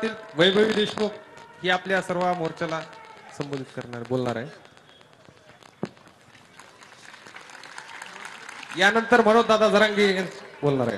परिवारातील वैभवी देशमुख ही आपल्या सर्व मोर्चाला संबोधित करणार बोलणार आहे। यानंतर मनोज दादा जरांगे बोलणार आहे।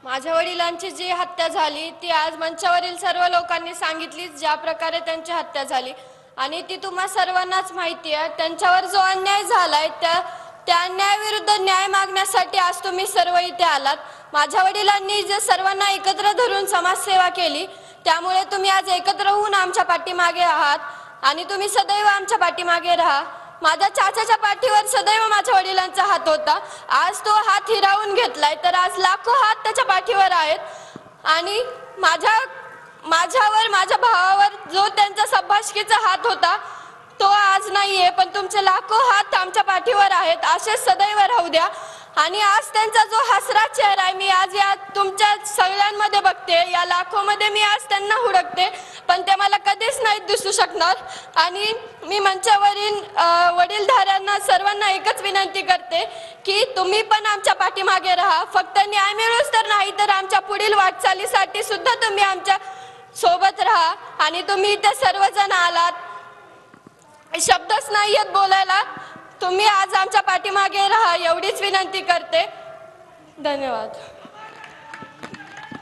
माझ्या वडिलांची जी हत्या झाली ती आज मंचावरील सर्व लोकांनी सांगितली, ज्या प्रकारे त्यांची हत्या झाली आणि ती तुम्हा सर्वांनाच माहिती आहे। त्यांच्यावर जो अन्याय झालाय त्या अन्यायाविरुद्ध न्याय मागण्यासाठी आज तुम्ही सर्व इथे आलात। माझ्या वडिलांनी जे सर्वांना एकत्र धरून समाजसेवा केली, त्यामुळे तुम्ही आज एकत्र होऊन आमच्या पाठीमागे आहात आणि तुम्ही सदैव आमच्या पाठीमागे राहा। माझ्या चाचाच्या पाठीवर सदैव माझ्या वडिलांचा हात होता, आज तो हात हिरावून घेतलाय, तर आज लाखो हात त्याच्या पाठीवर आहेत आणि माझ्यावर माझ्या भावावर जो त्यांचा संभाषकीचा हात होता तो आज नाहीये, पण तुमचे लाखो हात आमच्या पाठीवर आहेत, असे सदैव राहू द्या। आणि आज त्यांचा जो हसरा चेहरा आहे मी आज या तुमच्या सगळ्यांमध्ये बघते, या लाखोमध्ये मी आज त्यांना हुडकते, पण ते मला कधीच नाही दिसू शकणार। आणि मी मंचावरील वडीलधाऱ्यांना सर्वांना एकच विनंती करते की तुम्ही पण आमच्या पाठीमागे राहा। फक्त न्याय मिळूच तर नाही, तर आमच्या पुढील वाटचालीसाठी सुद्धा तुम्ही आमच्या सोबत राहा। आणि तुम्ही इथे सर्वजण आलात, शब्दच नाही आहेत बोलायला, तुम्ही आज आमच्या पाठीमागे राहा एवढीच विनंती करते। धन्यवाद।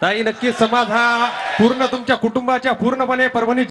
ताई, नक्की समाज हा पूर्ण तुमच्या कुटुंबाच्या पूर्णपणे परभणी